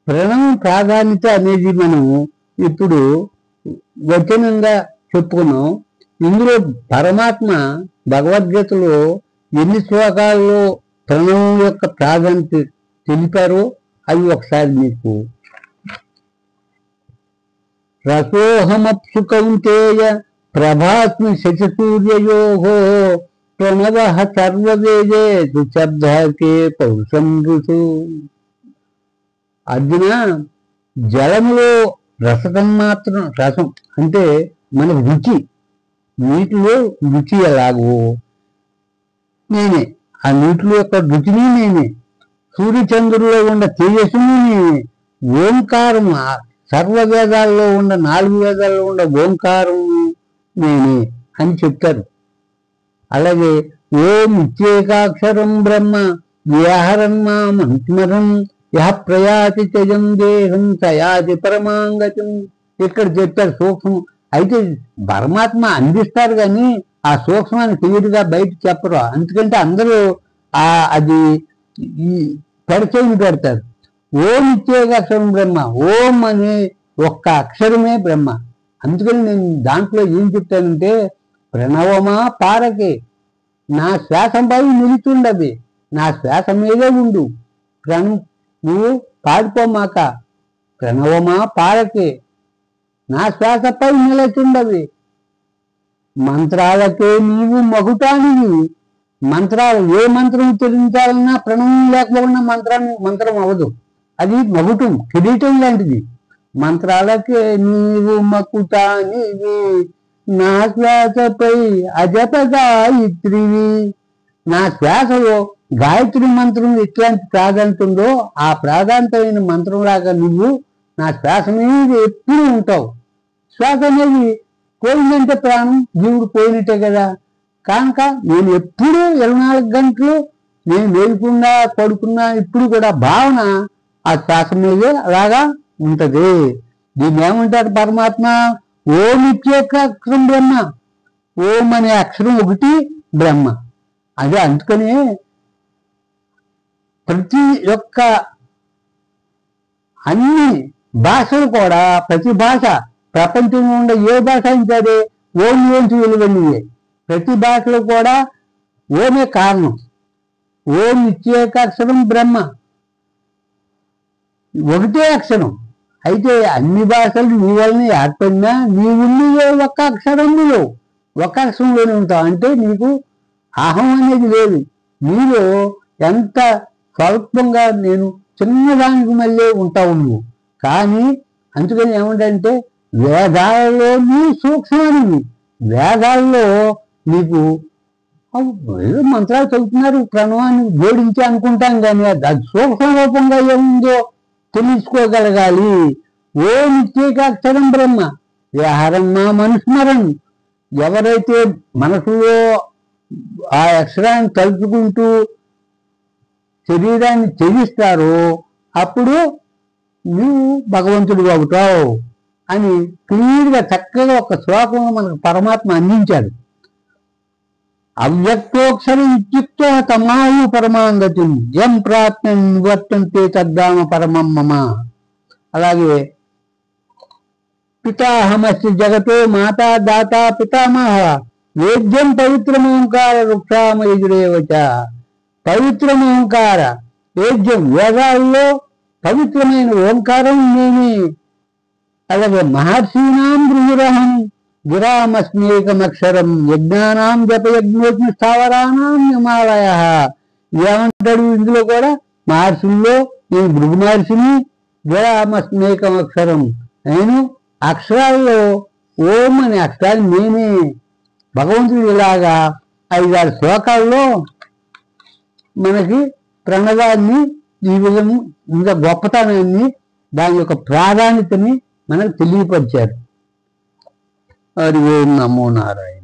ప్రణవం ప్రాధాన్యత అనేది మనం ఇప్పుడు వచనంగా చెప్పుకున్నాం. ఇందులో పరమాత్మ భగవద్గీతలో ఎన్ని శ్లోకాల్లో ప్రణవం యొక్క ప్రాధాన్యత తెలిపారో అవి ఒకసారి మీకు. రసోహమప్సు కౌంతేయ ప్రభాస్మి శశిసూర్యయోః ప్రణవ సర్వవేదేషు శబ్దకే పౌరుషం ఋషు. అర్జున, జలములో రసం అంటే మనకు రుచి, నీటిలో రుచి ఎలాగో నేనే, ఆ నీటిలో యొక్క రుచిని నేనే, సూర్యచంద్రుల్లో ఉన్న తేజస్సుని నేనే, ఓంకారం సర్వవేదాల్లో ఉన్న 4 వేదాల్లో ఉన్న ఓంకారం నేనే అని చెప్తారు. అలాగే ఓం ఇత్యేకాక్షరం బ్రహ్మ వ్యాహరన్ మామస్మరన్ యః ప్రయాతి త్యజం దేహం సయాతి పరమాంగతం. ఇక్కడ చెప్తారు సూక్ష్మం. అయితే పరమాత్మ అందిస్తారు కానీ ఆ సూక్ష్మాన్ని క్లియర్గా బయట చెప్పరు. ఎందుకంటే అందరూ అది పరిచయం పెడతారు. ఓం ఇత్యేకాక్షరం బ్రహ్మ, ఓం అనే ఒక్క అక్షరమే బ్రహ్మ. అందుకని నేను దాంట్లో ఏం చెప్తానంటే, ప్రణవమా పారకే, నా శ్వాసంపై నిలుచుండవి, నా శ్వాస మీదే ఉండు, నువ్వు పాడిపోమాక, ప్రణవమా పారకే, నా శ్వాసపై నిలచుండవి, మంత్రాలకే నీవు మగుటానివి. మంత్రాలు ఏ మంత్రం చెల్లించాలన్నా ప్రణవం లేకపోకుండా మంత్రం అవ్వదు. అది మగుటం, కిరీటం లాంటిది. మంత్రాలకే నీవు మకుటానివి, నా శ్వాసపై అజప గాయత్రివి. నా శ్వాసలో గాయత్రి మంత్రం ఎట్లాంటి ప్రాధాన్యత ఉందో ఆ ప్రాధాన్యతమైన మంత్రంలాగా నువ్వు నా శ్వాస మీద ఎప్పుడూ ఉంటావు. శ్వాస అనేది పోయిందంటే ప్రాణం, జీవుడు పోయినట్టే కదా. కనుక నేను ఎప్పుడూ 24 గంటలు నేను మేలుకున్నా పడుకున్నా ఇప్పుడు కూడా భావన ఆ శ్వాస మీదే అలాగా ఉంటది. దీన్ని ఏమంటారు పరమాత్మ? ఓం ఇత్యేకాక్షరం బ్రహ్మ, ఓం అనే అక్షరం ఒకటి బ్రహ్మ. అదే అందుకని ప్రతి ఒక్క అన్ని భాషలు కూడా, ప్రతి భాష ప్రపంచంలో ఉండే ఏ భాష అయినా సరే ఓం నుంచి వెలువడినవే. ప్రతి భాషలో కూడా ఓమే కారణం. ఓం ఇత్యేకాక్షరం బ్రహ్మ, ఒకటే అక్షరం. అయితే అన్ని భాషలు నీ వలన ఏర్పడినా నీవున్నదే ఒక్క అక్షరంలో, ఒక్క అక్షరంలోనే ఉంటావు. అంటే నీకు అహం అనేది లేదు. నీలో ఎంత స్వల్పంగా నేను చిన్నదానికి మళ్ళీ ఉంటావు నువ్వు. కానీ అందుకని ఏమంటే వేదాలలో నీ సూక్ష్మానివి. వేదాల్లో నీకు ఏదో మంత్రాలు చదువుతున్నారు, ప్రణవాన్ని జోడించి అనుకుంటాం కానీ అది సూక్ష్మ రూపంగా ఏముందో తెలుసుకోగలగాలి. ఓం ఇత్యేకాక్షరం బ్రహ్మ వ్యాహరం మామనుస్మరన్. ఎవరైతే మనసులో ఆ అక్షరాన్ని తలుచుకుంటూ శరీరాన్ని త్యజిస్తారో అప్పుడు నువ్వు భగవంతుడు అవుతావు అని క్లియర్గా చక్కగా ఒక శ్లోకంలో మనకు పరమాత్మ అందించాడు. అవ్యక్తోక్షరం ఇత్యుక్తో తమాయు పరమాంగతిం యం ప్రాప్తం నివర్తంతే తద్ధామ పరమం మమ. అలాగే పితాహమస్య జగతో మాతా దాత పితామహ వేద్యం పవిత్రమోంకార వృక్షామయురేవచ. పవిత్రమోంకార వేద్యం, వేదాల్లో పవిత్రమైన ఓంకారం నేనే. అలాగే మహర్షీనాం భృగురహం గిరామస్మేకమక్షరం యజ్ఞానాం జపయజ్ఞోజ్ఞ స్థావరానాం హిమాలయ. ఏమంటాడు ఇందులో కూడా? మహర్షుల్లో నేను భృగు మహర్షిని, గిరామస్మేకమక్షరం, నేను అక్షరాల్లో ఓం అనే అక్షరాన్ని నేనే. భగవంతుడు ఇలాగా 5-6 శ్లోకాల్లో మనకి ప్రణవాన్ని ఈ విధము ఇంకా గొప్పతనాన్ని, దాని యొక్క ప్రాధాన్యతని మనకు తెలియపరిచారు. హరి ఓం నమో నారాయణ.